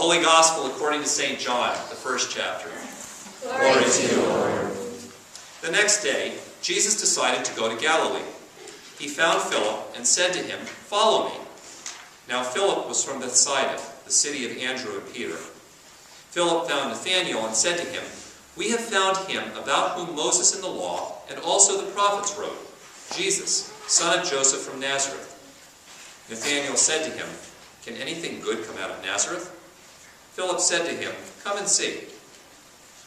Holy Gospel according to St. John, the first chapter. Glory to you, Lord. The next day, Jesus decided to go to Galilee. He found Philip and said to him, "Follow me." Now Philip was from Bethsaida, the city of Andrew and Peter. Philip found Nathanael and said to him, "We have found him about whom Moses in the law and also the prophets wrote, Jesus, son of Joseph from Nazareth." Nathanael said to him, "Can anything good come out of Nazareth?" Philip said to him, "Come and see."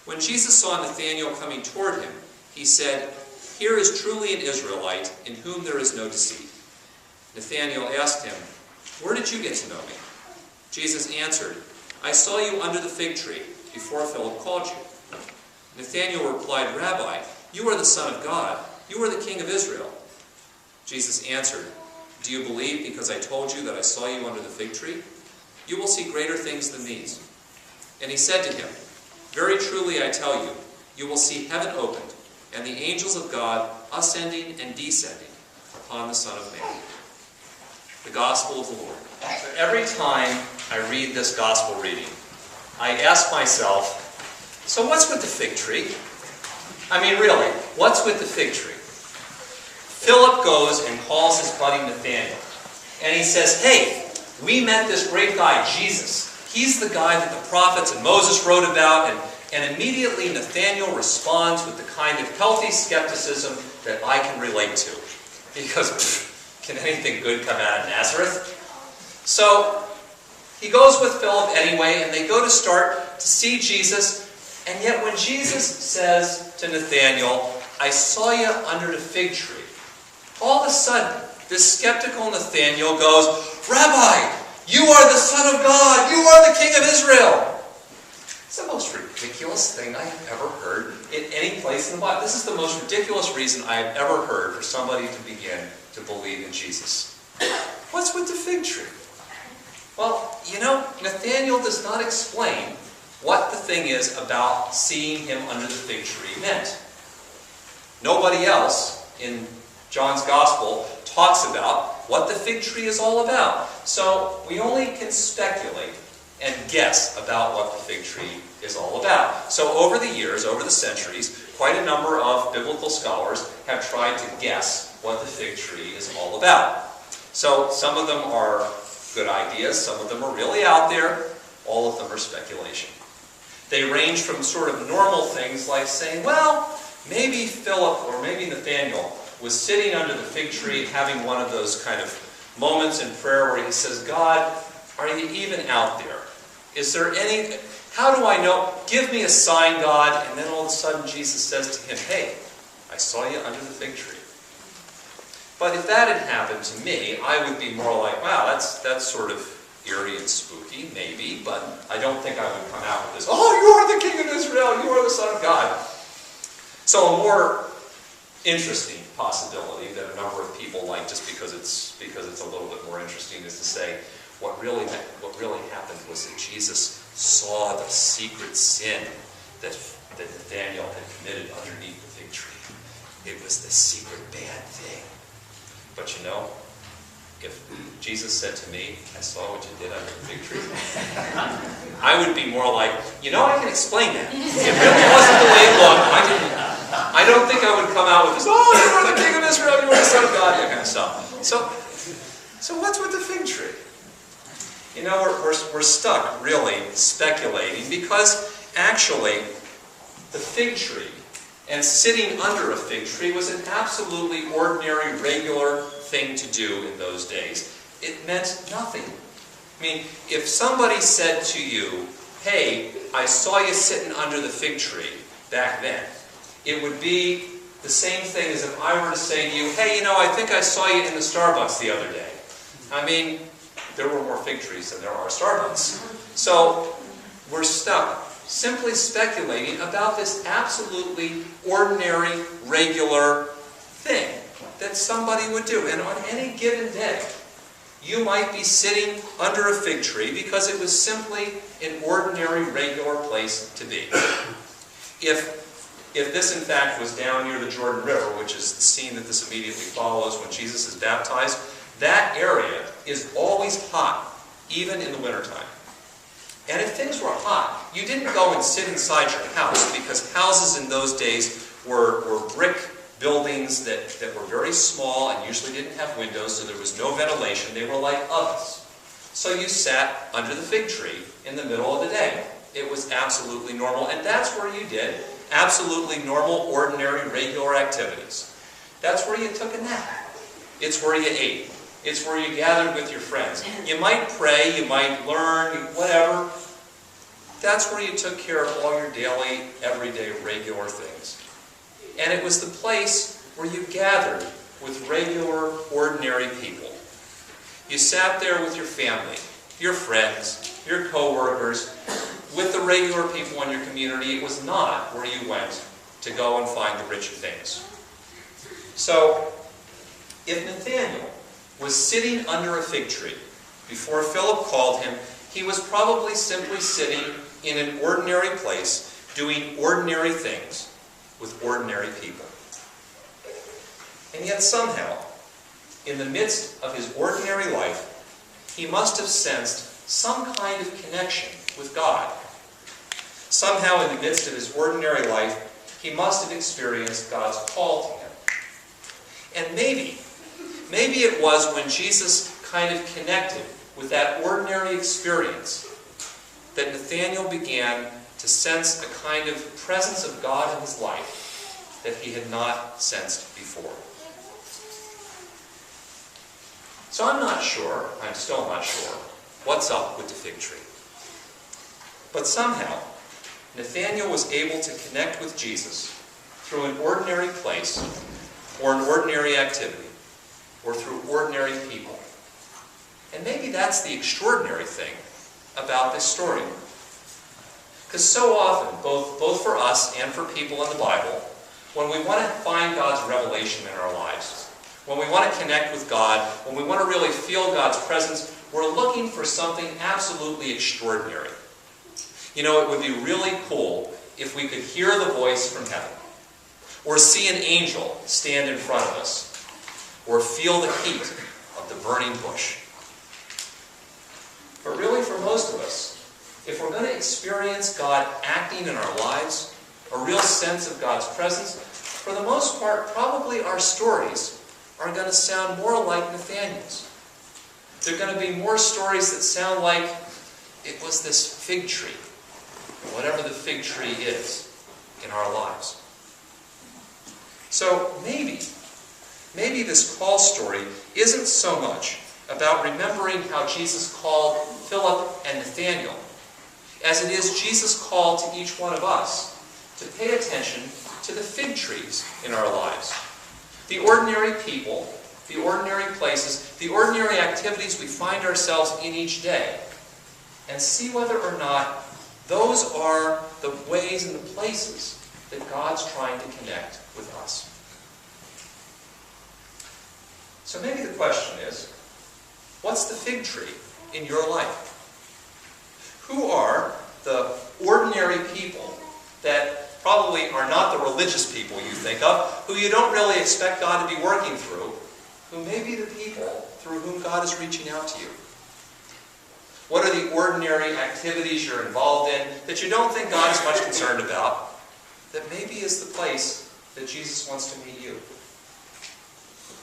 When Jesus saw Nathanael coming toward him, he said, "Here is truly an Israelite in whom there is no deceit." Nathanael asked him, "Where did you get to know me?" Jesus answered, "I saw you under the fig tree before Philip called you." Nathanael replied, "Rabbi, you are the Son of God. You are the King of Israel." Jesus answered, "Do you believe because I told you that I saw you under the fig tree? You will see greater things than these." And he said to him, "Very truly I tell you, you will see heaven opened, and the angels of God ascending and descending upon the Son of Man." The Gospel of the Lord. So every time I read this Gospel reading, I ask myself, so what's with the fig tree? I mean, really, what's with the fig tree? Philip goes and calls his buddy Nathanael, and he says, "Hey, we met this great guy, Jesus. He's the guy that the prophets and Moses wrote about." And immediately Nathanael responds with the kind of healthy skepticism that I can relate to. Because, can anything good come out of Nazareth? So, he goes with Philip anyway, and they go to start to see Jesus. And yet when Jesus says to Nathanael, "I saw you under the fig tree," all of a sudden, this skeptical Nathanael goes, "Rabbi, you are the Son of God. You are the King of Israel." It's the most ridiculous thing I have ever heard in any place in the Bible. This is the most ridiculous reason I have ever heard for somebody to begin to believe in Jesus. What's with the fig tree? Well, Nathanael does not explain what the thing is about seeing him under the fig tree meant. Nobody else in John's Gospel talks about what the fig tree is all about. So we only can speculate and guess about what the fig tree is all about. So over the years, over the centuries, quite a number of biblical scholars have tried to guess what the fig tree is all about. So some of them are good ideas, some of them are really out there, all of them are speculation. They range from sort of normal things like saying, well, maybe Philip or maybe Nathanael was sitting under the fig tree having one of those kind of moments in prayer where he says, "God, are you even out there? Is there any, how do I know? Give me a sign, God." And then all of a sudden Jesus says to him, "Hey, I saw you under the fig tree." But if that had happened to me, I would be more like, wow, that's sort of eerie and spooky, maybe, but I don't think I would come out with this, "Oh, you are the King of Israel, you are the Son of God." So a more interesting possibility that a number of people like just because it's a little bit more interesting is to say what really happened was that Jesus saw the secret sin that Nathanael had committed underneath the fig tree. It was the secret bad thing. But if Jesus said to me, "I saw what you did under the fig tree," I would be more like, I can explain that. It really wasn't the way it looked. I don't think I would come out with this, "Oh, you are the King of Israel, you are the Son of God," that kind of stuff. So what's with the fig tree? We're stuck really speculating because actually the fig tree and sitting under a fig tree was an absolutely ordinary, regular thing to do in those days. It meant nothing. I mean, if somebody said to you, "Hey, I saw you sitting under the fig tree," back then, it would be the same thing as if I were to say to you, "Hey, I think I saw you in the Starbucks the other day." I mean, there were more fig trees than there are Starbucks. So we're stuck simply speculating about this absolutely ordinary, regular thing that somebody would do. And on any given day, you might be sitting under a fig tree because it was simply an ordinary, regular place to be. If this, in fact, was down near the Jordan River, which is the scene that this immediately follows when Jesus is baptized, that area is always hot, even in the wintertime. And if things were hot, you didn't go and sit inside your house, because houses in those days were brick buildings that were very small and usually didn't have windows, so there was no ventilation. They were like ovens. So you sat under the fig tree in the middle of the day. It was absolutely normal, and that's where you did absolutely normal, ordinary, regular activities. That's where you took a nap. It's where you ate. It's where you gathered with your friends. You might pray, you might learn, whatever. That's where you took care of all your daily, everyday, regular things. And it was the place where you gathered with regular, ordinary people. You sat there with your family, your friends, your co-workers, with the regular people in your community. It was not where you went to go and find the rich things. So, if Nathanael was sitting under a fig tree before Philip called him, he was probably simply sitting in an ordinary place, doing ordinary things with ordinary people. And yet somehow, in the midst of his ordinary life, he must have sensed some kind of connection with God. Somehow, in the midst of his ordinary life, he must have experienced God's call to him. And maybe it was when Jesus kind of connected with that ordinary experience that Nathanael began to sense a kind of presence of God in his life that he had not sensed before. So I'm still not sure, what's up with the fig tree. But somehow, Nathanael was able to connect with Jesus through an ordinary place, or an ordinary activity, or through ordinary people. And maybe that's the extraordinary thing about this story. Because so often, both for us and for people in the Bible, when we want to find God's revelation in our lives, when we want to connect with God, when we want to really feel God's presence, we're looking for something absolutely extraordinary. You know, it would be really cool if we could hear the voice from heaven, or see an angel stand in front of us, or feel the heat of the burning bush. But really, for most of us, if we're going to experience God acting in our lives, a real sense of God's presence, for the most part, probably our stories are going to sound more like Nathanael's. They're going to be more stories that sound like it was this fig tree, whatever the fig tree is in our lives. So maybe this call story isn't so much about remembering how Jesus called Philip and Nathanael, as it is Jesus' call to each one of us to pay attention to the fig trees in our lives. The ordinary people, the ordinary places, the ordinary activities we find ourselves in each day, and see whether or not those are the ways and the places that God's trying to connect with us. So maybe the question is, what's the fig tree in your life? Who are the ordinary people that probably are not the religious people you think of, who you don't really expect God to be working through, who may be the people through whom God is reaching out to you? What are the ordinary activities you're involved in that you don't think God is much concerned about, that maybe is the place that Jesus wants to meet you?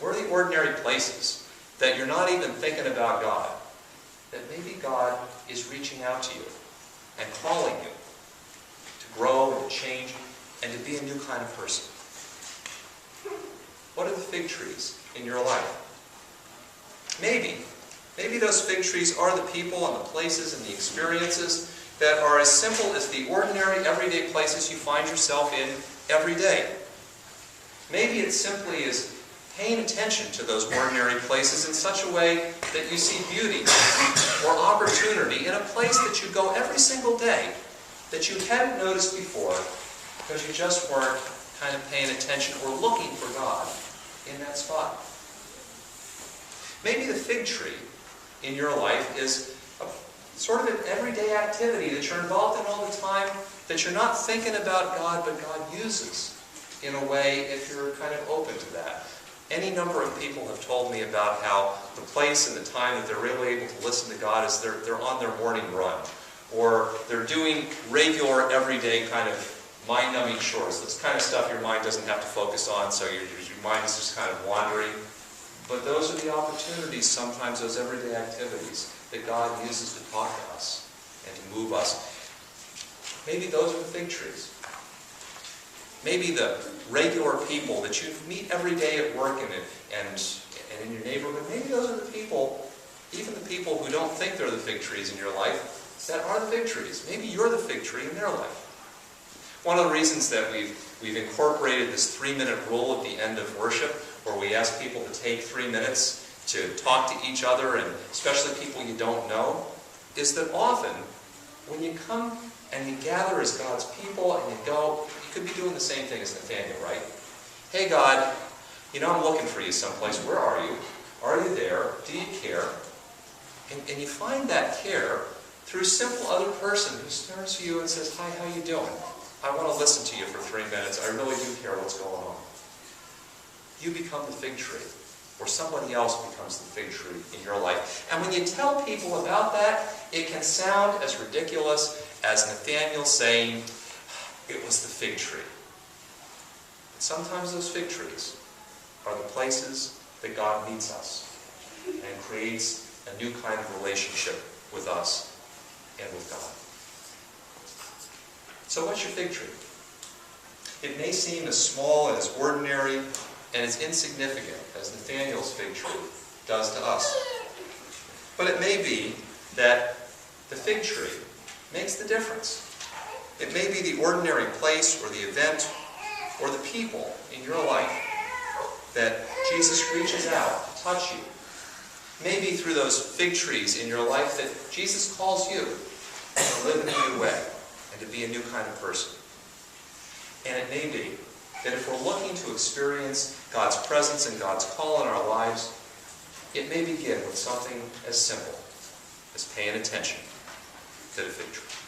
What are the ordinary places that you're not even thinking about God, that maybe God is reaching out to you and calling you to grow and to change and to be a new kind of person? What are the fig trees in your life? Maybe those fig trees are the people and the places and the experiences that are as simple as the ordinary, everyday places you find yourself in every day. Maybe it simply is paying attention to those ordinary places in such a way that you see beauty or opportunity in a place that you go every single day that you hadn't noticed before because you just weren't kind of paying attention or looking for God in that spot. Maybe the fig tree in your life is sort of an everyday activity that you're involved in all the time, that you're not thinking about God, but God uses in a way if you're kind of open to that. Any number of people have told me about how the place and the time that they're really able to listen to God is they're on their morning run, or they're doing regular, everyday kind of mind-numbing chores. That's the kind of stuff your mind doesn't have to focus on, so your mind is just kind of wandering. But those are the opportunities, sometimes those everyday activities, that God uses to talk to us and to move us. Maybe those are the fig trees. Maybe the regular people that you meet every day at work and in your neighborhood, maybe those are the people, even the people who don't think they're the fig trees in your life, that are the fig trees. Maybe you're the fig tree in their life. One of the reasons that we've incorporated this 3-minute rule at the end of worship, where we ask people to take 3 minutes to talk to each other, and especially people you don't know, is that often when you come and you gather as God's people and you go, you could be doing the same thing as Nathaniel, right? Hey God, I'm looking for you someplace. Where are you? Are you there? Do you care? And you find that care through a simple other person who turns to you and says, hi, how you doing? I want to listen to you for 3 minutes. I really do care what's going on. You become the fig tree, or somebody else becomes the fig tree in your life. And when you tell people about that, it can sound as ridiculous as Nathaniel saying, it was the fig tree. But sometimes those fig trees are the places that God meets us and creates a new kind of relationship with us and with God. So what's your fig tree? It may seem as small and as ordinary and as insignificant as Nathaniel's fig tree does to us. But it may be that the fig tree makes the difference. It may be the ordinary place or the event or the people in your life that Jesus reaches out to touch you. Maybe through those fig trees in your life that Jesus calls you to live in a new way and to be a new kind of person. And it may be that if we're looking to experience God's presence and God's call in our lives, it may begin with something as simple as paying attention to the fig tree.